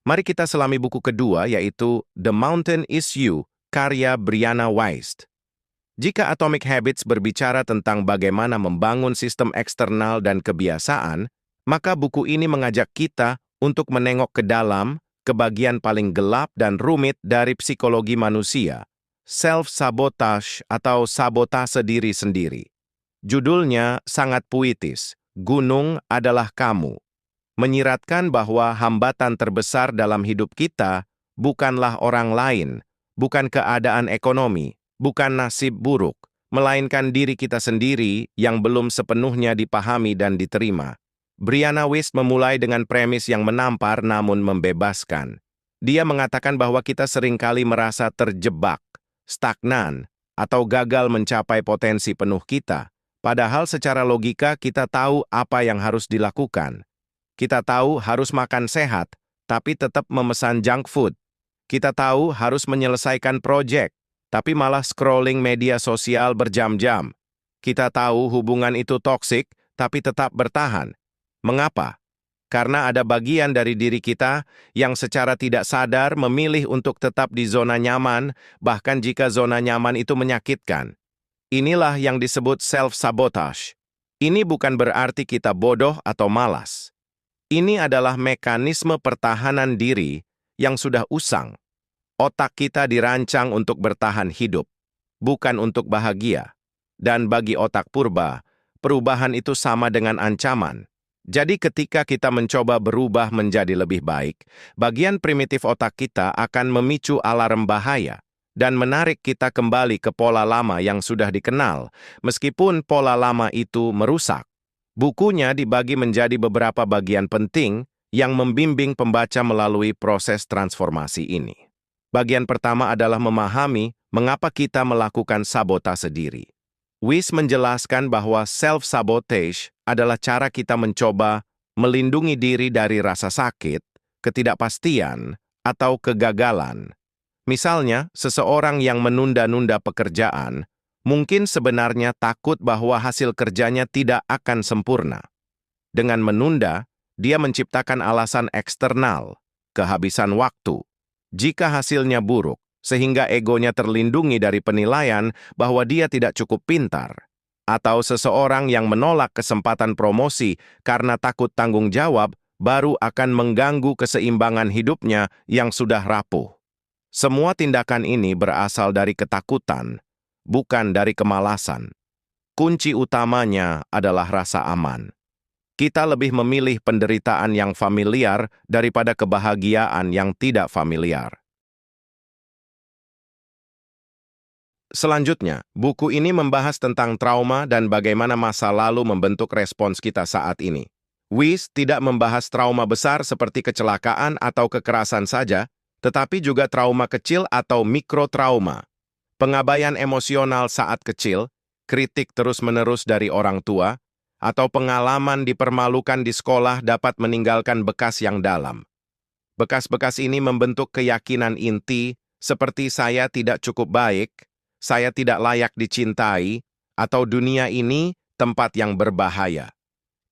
Mari kita selami buku kedua, yaitu The Mountain is You, karya Brianna Wiest. Jika Atomic Habits berbicara tentang bagaimana membangun sistem eksternal dan kebiasaan, maka buku ini mengajak kita untuk menengok ke dalam, ke bagian paling gelap dan rumit dari psikologi manusia, self-sabotage atau sabotase diri sendiri. Judulnya sangat puitis, Gunung Adalah Kamu, menyiratkan bahwa hambatan terbesar dalam hidup kita bukanlah orang lain, bukan keadaan ekonomi, bukan nasib buruk, melainkan diri kita sendiri yang belum sepenuhnya dipahami dan diterima. Brianna Wiest memulai dengan premis yang menampar namun membebaskan. Dia mengatakan bahwa kita seringkali merasa terjebak, stagnan, atau gagal mencapai potensi penuh kita, padahal secara logika kita tahu apa yang harus dilakukan. Kita tahu harus makan sehat, tapi tetap memesan junk food. Kita tahu harus menyelesaikan proyek, tapi malah scrolling media sosial berjam-jam. Kita tahu hubungan itu toksik, tapi tetap bertahan. Mengapa? Karena ada bagian dari diri kita yang secara tidak sadar memilih untuk tetap di zona nyaman, bahkan jika zona nyaman itu menyakitkan. Inilah yang disebut self-sabotage. Ini bukan berarti kita bodoh atau malas. Ini adalah mekanisme pertahanan diri yang sudah usang. Otak kita dirancang untuk bertahan hidup, bukan untuk bahagia. Dan bagi otak purba, perubahan itu sama dengan ancaman. Jadi ketika kita mencoba berubah menjadi lebih baik, bagian primitif otak kita akan memicu alarm bahaya dan menarik kita kembali ke pola lama yang sudah dikenal, meskipun pola lama itu merusak. Bukunya dibagi menjadi beberapa bagian penting yang membimbing pembaca melalui proses transformasi ini. Bagian pertama adalah memahami mengapa kita melakukan sabotase diri. Wiest menjelaskan bahwa self-sabotage adalah cara kita mencoba melindungi diri dari rasa sakit, ketidakpastian, atau kegagalan. Misalnya, seseorang yang menunda-nunda pekerjaan mungkin sebenarnya takut bahwa hasil kerjanya tidak akan sempurna. Dengan menunda, dia menciptakan alasan eksternal, kehabisan waktu. Jika hasilnya buruk, sehingga egonya terlindungi dari penilaian bahwa dia tidak cukup pintar. Atau seseorang yang menolak kesempatan promosi karena takut tanggung jawab baru akan mengganggu keseimbangan hidupnya yang sudah rapuh. Semua tindakan ini berasal dari ketakutan, bukan dari kemalasan. Kunci utamanya adalah rasa aman. Kita lebih memilih penderitaan yang familiar daripada kebahagiaan yang tidak familiar. Selanjutnya, buku ini membahas tentang trauma dan bagaimana masa lalu membentuk respons kita saat ini. Wiest tidak membahas trauma besar seperti kecelakaan atau kekerasan saja, tetapi juga trauma kecil atau mikrotrauma. Pengabaian emosional saat kecil, kritik terus-menerus dari orang tua, atau pengalaman dipermalukan di sekolah dapat meninggalkan bekas yang dalam. Bekas-bekas ini membentuk keyakinan inti seperti saya tidak cukup baik, saya tidak layak dicintai, atau dunia ini tempat yang berbahaya.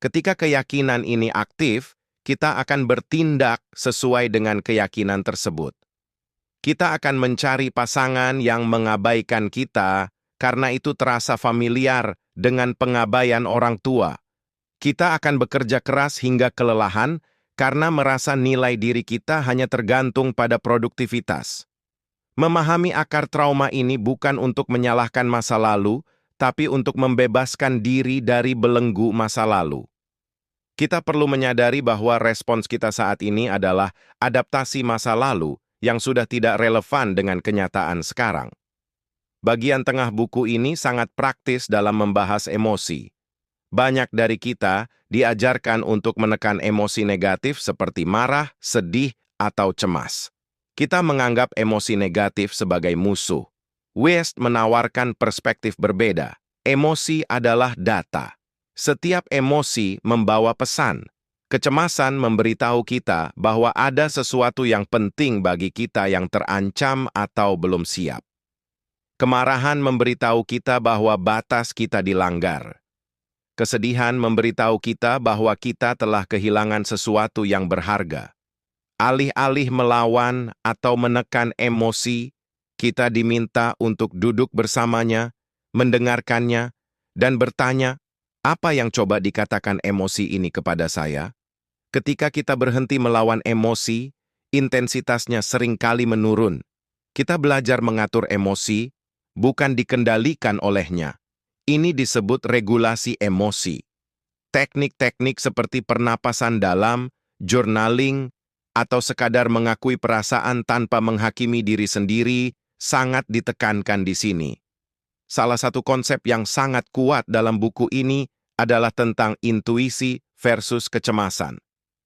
Ketika keyakinan ini aktif, kita akan bertindak sesuai dengan keyakinan tersebut. Kita akan mencari pasangan yang mengabaikan kita karena itu terasa familiar dengan pengabaian orang tua. Kita akan bekerja keras hingga kelelahan karena merasa nilai diri kita hanya tergantung pada produktivitas. Memahami akar trauma ini bukan untuk menyalahkan masa lalu, tapi untuk membebaskan diri dari belenggu masa lalu. Kita perlu menyadari bahwa respons kita saat ini adalah adaptasi masa lalu yang sudah tidak relevan dengan kenyataan sekarang. Bagian tengah buku ini sangat praktis dalam membahas emosi. Banyak dari kita diajarkan untuk menekan emosi negatif seperti marah, sedih, atau cemas. Kita menganggap emosi negatif sebagai musuh. Wiest menawarkan perspektif berbeda. Emosi adalah data. Setiap emosi membawa pesan. Kecemasan memberitahu kita bahwa ada sesuatu yang penting bagi kita yang terancam atau belum siap. Kemarahan memberitahu kita bahwa batas kita dilanggar. Kesedihan memberitahu kita bahwa kita telah kehilangan sesuatu yang berharga. Alih-alih melawan atau menekan emosi, kita diminta untuk duduk bersamanya, mendengarkannya, dan bertanya, apa yang coba dikatakan emosi ini kepada saya? Ketika kita berhenti melawan emosi, intensitasnya seringkali menurun. Kita belajar mengatur emosi, bukan dikendalikan olehnya. Ini disebut regulasi emosi. Teknik-teknik seperti pernapasan dalam, journaling, atau sekadar mengakui perasaan tanpa menghakimi diri sendiri sangat ditekankan di sini. Salah satu konsep yang sangat kuat dalam buku ini adalah tentang intuisi versus kecemasan.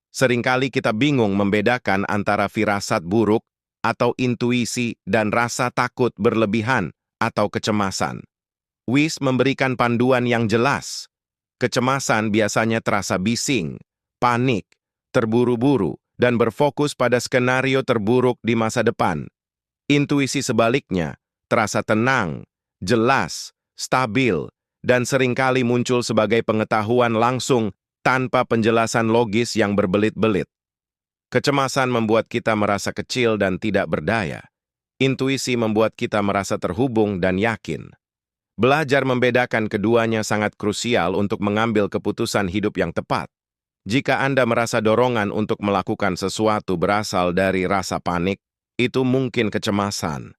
Seringkali kita bingung membedakan antara firasat buruk atau intuisi dan rasa takut berlebihan atau kecemasan. Weiss memberikan panduan yang jelas. Kecemasan biasanya terasa bising, panik, terburu-buru, dan berfokus pada skenario terburuk di masa depan. Intuisi sebaliknya, terasa tenang, jelas, stabil, dan seringkali muncul sebagai pengetahuan langsung tanpa penjelasan logis yang berbelit-belit. Kecemasan membuat kita merasa kecil dan tidak berdaya. Intuisi membuat kita merasa terhubung dan yakin. Belajar membedakan keduanya sangat krusial untuk mengambil keputusan hidup yang tepat. Jika Anda merasa dorongan untuk melakukan sesuatu berasal dari rasa panik, itu mungkin kecemasan.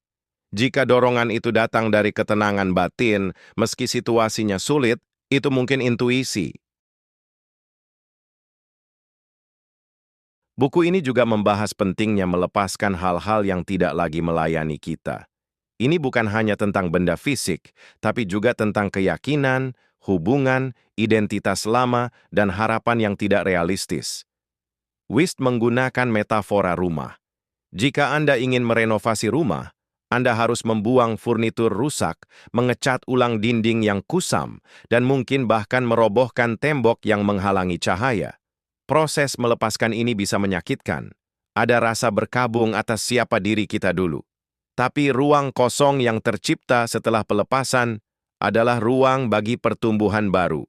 Jika dorongan itu datang dari ketenangan batin, meski situasinya sulit, itu mungkin intuisi. Buku ini juga membahas pentingnya melepaskan hal-hal yang tidak lagi melayani kita. Ini bukan hanya tentang benda fisik, tapi juga tentang keyakinan, hubungan, identitas lama, dan harapan yang tidak realistis. Weiss menggunakan metafora rumah. Jika Anda ingin merenovasi rumah, Anda harus membuang furnitur rusak, mengecat ulang dinding yang kusam, dan mungkin bahkan merobohkan tembok yang menghalangi cahaya. Proses melepaskan ini bisa menyakitkan. Ada rasa berkabung atas siapa diri kita dulu. Tapi ruang kosong yang tercipta setelah pelepasan adalah ruang bagi pertumbuhan baru.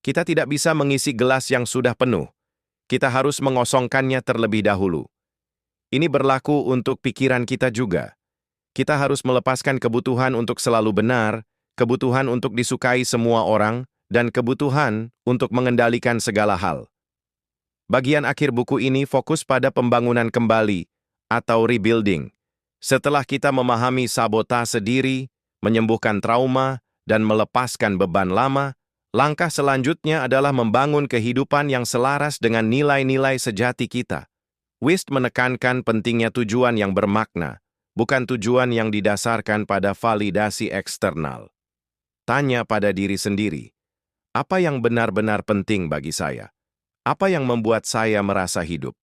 Kita tidak bisa mengisi gelas yang sudah penuh. Kita harus mengosongkannya terlebih dahulu. Ini berlaku untuk pikiran kita juga. Kita harus melepaskan kebutuhan untuk selalu benar, kebutuhan untuk disukai semua orang, dan kebutuhan untuk mengendalikan segala hal. Bagian akhir buku ini fokus pada pembangunan kembali atau rebuilding. Setelah kita memahami sabotase diri, menyembuhkan trauma, dan melepaskan beban lama, langkah selanjutnya adalah membangun kehidupan yang selaras dengan nilai-nilai sejati kita. Weiss menekankan pentingnya tujuan yang bermakna, bukan tujuan yang didasarkan pada validasi eksternal. Tanya pada diri sendiri, apa yang benar-benar penting bagi saya? Apa yang membuat saya merasa hidup?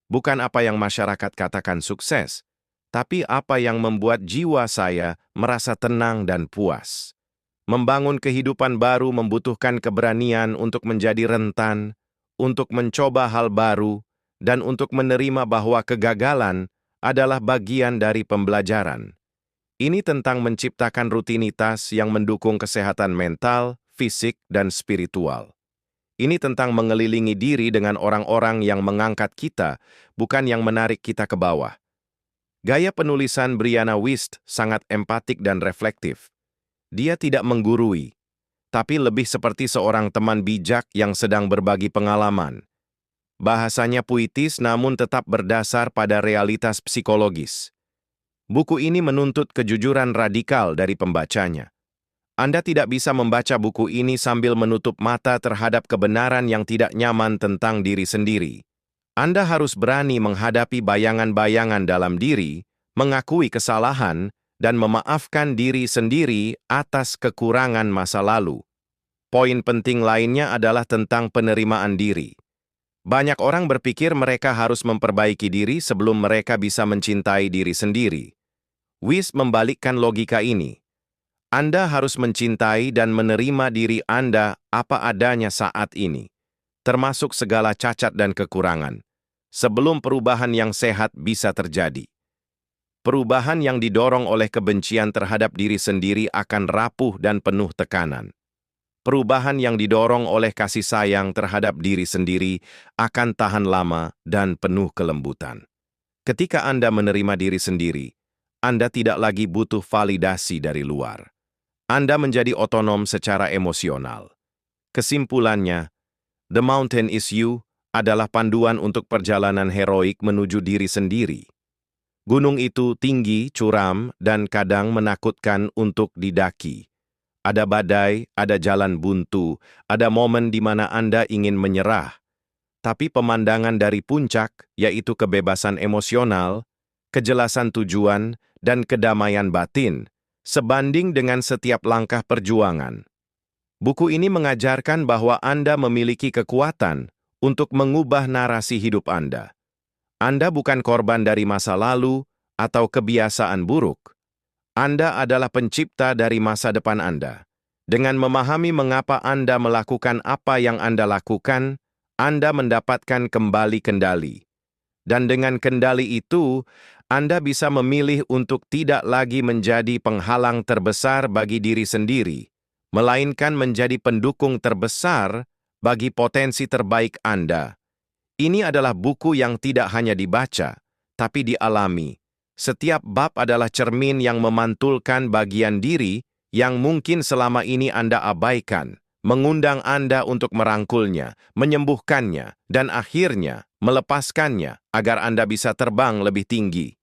Bukan apa yang masyarakat katakan sukses, tapi apa yang membuat jiwa saya merasa tenang dan puas. Membangun kehidupan baru membutuhkan keberanian untuk menjadi rentan, untuk mencoba hal baru, dan untuk menerima bahwa kegagalan adalah bagian dari pembelajaran. Ini tentang menciptakan rutinitas yang mendukung kesehatan mental, fisik, dan spiritual. Ini tentang mengelilingi diri dengan orang-orang yang mengangkat kita, bukan yang menarik kita ke bawah. Gaya penulisan Brianna Wiest sangat empatik dan reflektif. Dia tidak menggurui, tapi lebih seperti seorang teman bijak yang sedang berbagi pengalaman. Bahasanya puitis namun tetap berdasar pada realitas psikologis. Buku ini menuntut kejujuran radikal dari pembacanya. Anda tidak bisa membaca buku ini sambil menutup mata terhadap kebenaran yang tidak nyaman tentang diri sendiri. Anda harus berani menghadapi bayangan-bayangan dalam diri, mengakui kesalahan, dan memaafkan diri sendiri atas kekurangan masa lalu. Poin penting lainnya adalah tentang penerimaan diri. Banyak orang berpikir mereka harus memperbaiki diri sebelum mereka bisa mencintai diri sendiri. Weiss membalikkan logika ini. Anda harus mencintai dan menerima diri Anda apa adanya saat ini, termasuk segala cacat dan kekurangan, sebelum perubahan yang sehat bisa terjadi. Perubahan yang didorong oleh kebencian terhadap diri sendiri akan rapuh dan penuh tekanan. perubahan yang didorong oleh kasih sayang terhadap diri sendiri akan tahan lama dan penuh kelembutan. Ketika Anda menerima diri sendiri, Anda tidak lagi butuh validasi dari luar. Anda menjadi otonom secara emosional. Kesimpulannya, The Mountain is You adalah panduan untuk perjalanan heroik menuju diri sendiri. Gunung itu tinggi, curam, dan kadang menakutkan untuk didaki. Ada badai, ada jalan buntu, ada momen di mana Anda ingin menyerah. Tapi pemandangan dari puncak, yaitu kebebasan emosional, kejelasan tujuan, dan kedamaian batin, sebanding dengan setiap langkah perjuangan. Buku ini mengajarkan bahwa Anda memiliki kekuatan untuk mengubah narasi hidup Anda. Anda bukan korban dari masa lalu atau kebiasaan buruk. Anda adalah pencipta dari masa depan Anda. Dengan memahami mengapa Anda melakukan apa yang Anda lakukan, Anda mendapatkan kembali kendali. Dan dengan kendali itu, Anda bisa memilih untuk tidak lagi menjadi penghalang terbesar bagi diri sendiri, melainkan menjadi pendukung terbesar bagi potensi terbaik Anda. Ini adalah buku yang tidak hanya dibaca, tapi dialami. Setiap bab adalah cermin yang memantulkan bagian diri yang mungkin selama ini Anda abaikan, mengundang Anda untuk merangkulnya, menyembuhkannya, dan akhirnya melepaskannya agar Anda bisa terbang lebih tinggi.